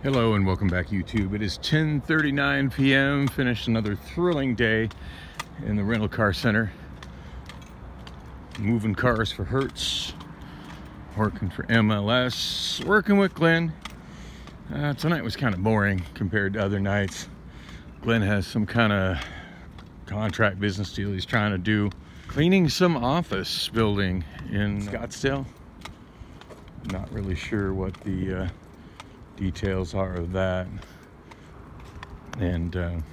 Hello and welcome back, YouTube. It is 10:39 p.m. Finished another thrilling day in the rental car center. Moving cars for Hertz, working for MLS, working with Glenn. Tonight was kind of boring compared to other nights. Glenn has some kind of contract business deal he's trying to do. Cleaning some office building in Scottsdale. Not really sure what the details are of that, and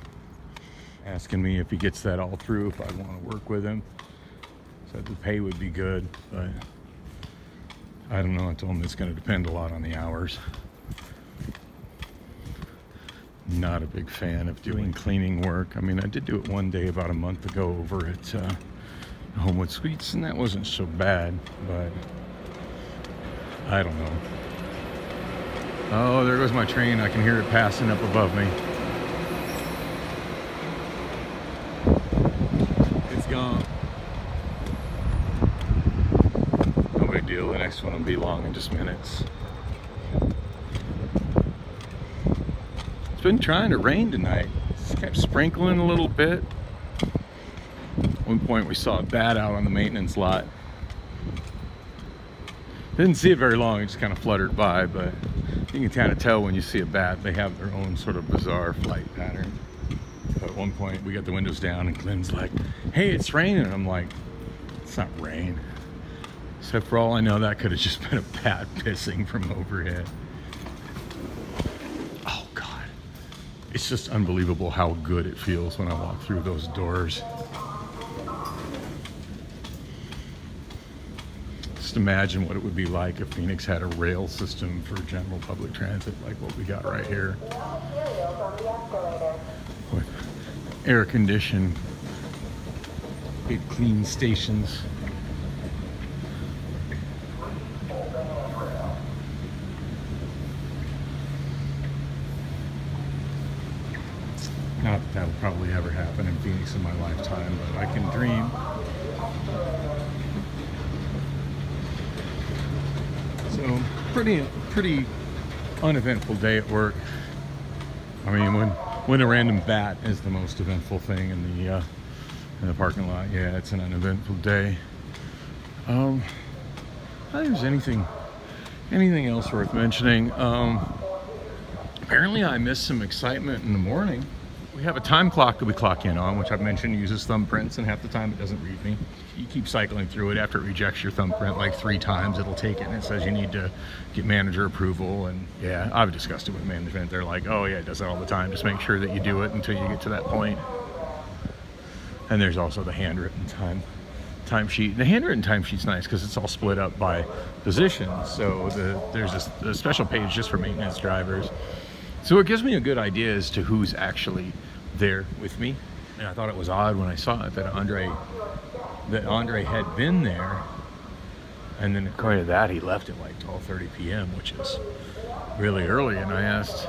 asking me if he gets that all through, if I want to work with him. Said the pay would be good, but I don't know. I told him it's going to depend a lot on the hours. Not a big fan of doing cleaning work. I mean, I did do it one day about a month ago over at Homewood Suites, and that wasn't so bad, but I don't know. Oh, there goes my train. I can hear it passing up above me. It's gone. No big deal. The next one will be long in just minutes. It's been trying to rain tonight. It's kept sprinkling a little bit. At one point we saw a bat out on the maintenance lot. Didn't see it very long. It just kind of fluttered by, but you can kind of tell when you see a bat. They have their own sort of bizarre flight pattern. But at one point we got the windows down and Glenn's like, hey, it's raining. And I'm like, it's not rain. Except for all I know, that could have just been a bat pissing from overhead. Oh God. It's just unbelievable how good it feels when I walk through those doors. Just imagine what it would be like if Phoenix had a rail system for general public transit like what we got right here. With air conditioned, big clean stations. Not that that'll probably ever happen in Phoenix in my lifetime, but I can dream. So pretty uneventful day at work. I mean, when a random bat is the most eventful thing in the parking lot, yeah, it's an uneventful day. I don't think there's anything else worth mentioning. Apparently I missed some excitement in the morning. We have a time clock that we clock in on, which I've mentioned uses thumbprints, and half the time it doesn't read me. You keep cycling through it. After it rejects your thumbprint like 3 times, it'll take it and it says you need to get manager approval. And yeah, I've discussed it with management. They're like, oh yeah, it does that all the time. Just make sure that you do it until you get to that point. And there's also the handwritten timesheet. The handwritten timesheet's nice because it's all split up by position. So there's a special page just for maintenance drivers. So it gives me a good idea as to who's actually there with me. And I thought it was odd when I saw it that Andre had been there, and then according to that he left at like 12:30 p.m., which is really early. And I asked,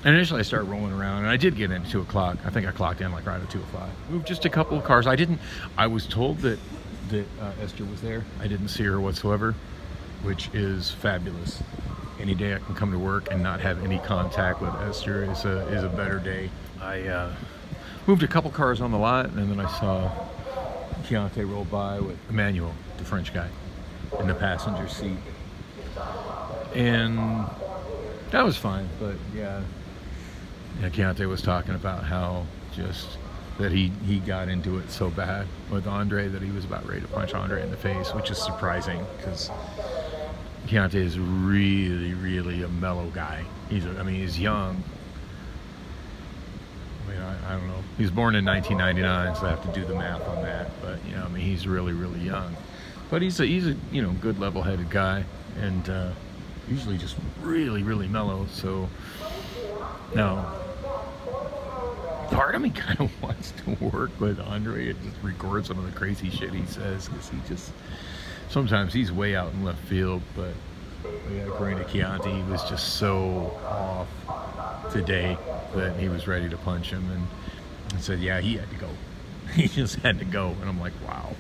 and initially I started rolling around, and I did get in at 2 o'clock. I think I clocked in like right at 2 o'clock. Moved just a couple of cars. I was told that Esther was there. I didn't see her whatsoever, which is fabulous. Any day I can come to work and not have any contact with Esther is a better day. I moved a couple cars on the lot, and then I saw Keontae roll by with Emmanuel, the French guy, in the passenger seat. And that was fine, but yeah, Keontae was talking about how just that he got into it so bad with Andre that he was about ready to punch Andre in the face, which is surprising because Keontae is really a mellow guy. He's young. I mean, I don't know. He was born in 1999, so I have to do the math on that. But you know, I mean, he's really young. But he's a good level-headed guy, and usually just really mellow. So now, part of me kind of wants to work with Andre and just record some of the crazy shit he says, because sometimes he's way out in left field. But yeah, according to Keontae, he was just so off today that he was ready to punch him, and said yeah, he had to go. He just had to go. And I'm like, wow.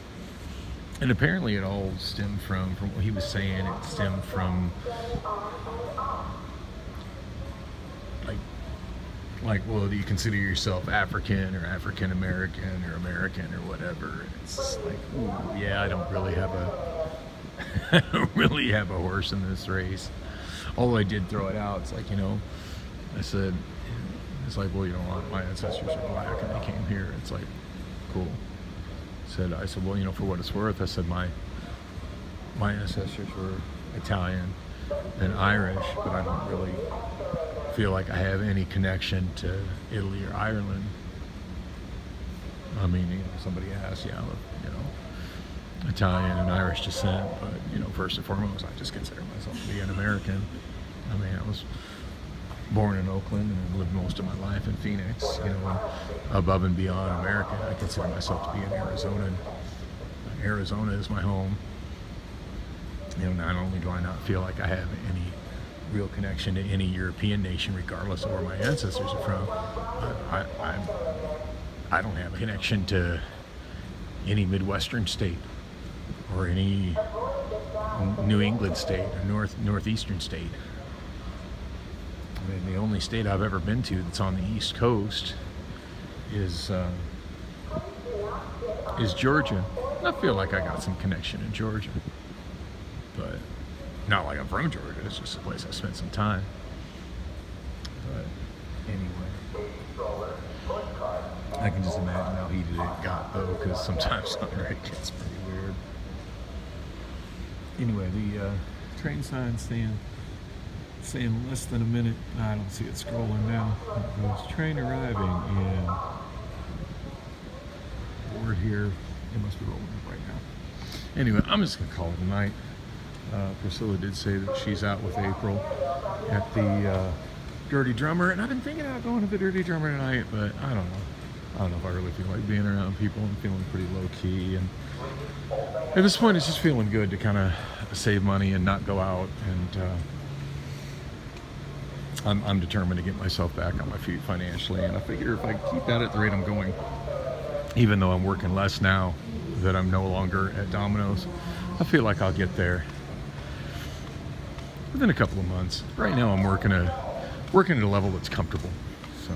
And apparently it all stemmed from what he was saying, it stemmed from like, well, do you consider yourself African or African American or American or whatever? It's just like, ooh, yeah, I don't really have a horse in this race. Although I did throw it out. It's like, you know, I said, it's like, well, you know, my ancestors are black and they came here. It's like, cool. I said, well, you know, for what it's worth, I said my ancestors were Italian and Irish, but I don't really feel like I have any connection to Italy or Ireland. I mean, you know, somebody asked, yeah, you know, Italian and Irish descent, but, you know, first and foremost, I just consider myself to be an American. I mean, I was born in Oakland and lived most of my life in Phoenix, you know, and above and beyond American, I consider myself to be an Arizonan. Arizona is my home. You know, not only do I not feel like I have any real connection to any European nation, regardless of where my ancestors are from, I don't have a connection to any Midwestern state or any New England state or northeastern state. I mean, the only state I've ever been to that's on the East Coast is Georgia. I feel like I got some connection in Georgia, but not like I'm from Georgia. It's just a place I spent some time. But anyway, I can just imagine how heated it got, though, because sometimes on it gets pretty weird. Anyway, the train sign saying less than a minute. I don't see it scrolling now. It goes train arriving in board here. It must be rolling up right now. Anyway, I'm just gonna call it a night. Priscilla did say that she's out with April at the Dirty Drummer, and I've been thinking about going to the Dirty Drummer tonight, but I don't know. I don't know if I really feel like being around people. I'm feeling pretty low key, and at this point, it's just feeling good to kind of save money and not go out. And I'm determined to get myself back on my feet financially, and I figure if I keep that at the rate I'm going, even though I'm working less now that I'm no longer at Domino's, I feel like I'll get there within a couple of months. Right now I'm working at a level that's comfortable. So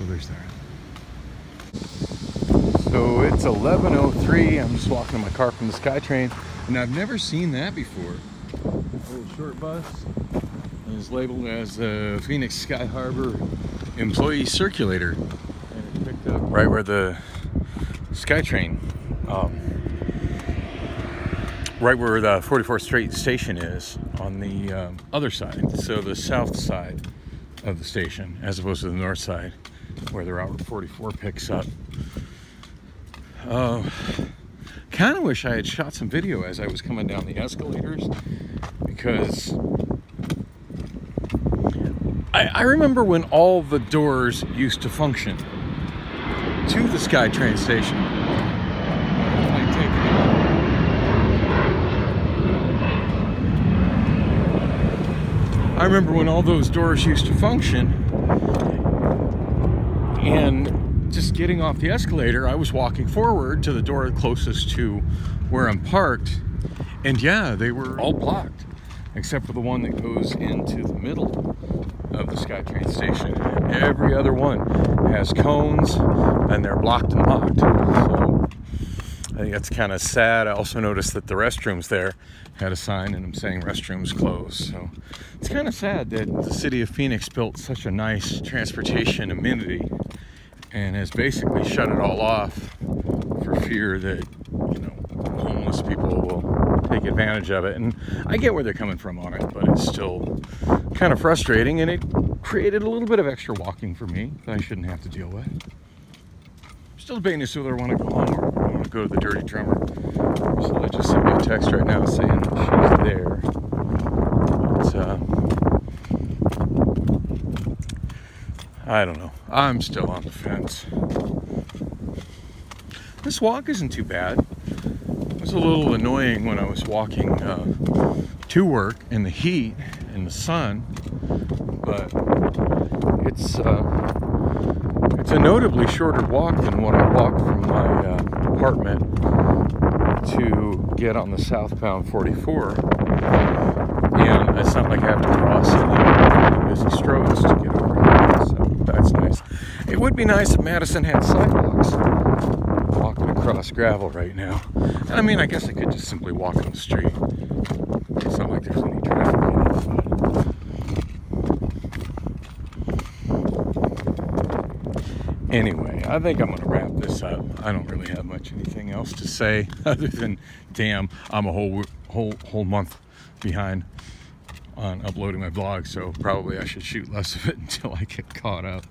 there's that. So it's 11:03. I'm just walking in my car from the SkyTrain, and I've never seen that before. A little short bus is labeled as a Phoenix Sky Harbor Employee Circulator, and it's picked up right where the SkyTrain, right where the 44th Street station is, on the other side, so the south side of the station, as opposed to the north side, where the Route 44 picks up. Kind of wish I had shot some video as I was coming down the escalators, because I remember when all the doors used to function to the SkyTrain station. I remember when all those doors used to function, and just getting off the escalator, I was walking forward to the door closest to where I'm parked, and yeah, they were all blocked, except for the one that goes into the middle of the SkyTrain station. Every other one has cones, and they're blocked and locked. So I think that's kind of sad. I also noticed that the restrooms there had a sign in them saying restrooms closed. So it's kind of sad that the city of Phoenix built such a nice transportation amenity and has basically shut it all off for fear that, you know, homeless people will take advantage of it. And I get where they're coming from on it, but it's still kind of frustrating, and it created a little bit of extra walking for me that I shouldn't have to deal with. Still debating as to whether I want to go home or I want to go to the Dirty Drummer. So I just sent me a text right now saying that she's there. But I don't know. I'm still on the fence. This walk isn't too bad. It was a little annoying when I was walking to work in the heat and the sun, but it's a notably shorter walk than what I walked from my apartment to get on the southbound 44, and it's not like I have to cross any busy strolls to get over here, so that's be nice if Madison had sidewalks. Walking across gravel right now. And I mean, I guess I could just simply walk in the street. It's not like there's any traffic in it. Anyway, I think I'm going to wrap this up. I don't really have anything else to say other than, damn, I'm a whole month behind on uploading my vlog, so probably I should shoot less of it until I get caught up.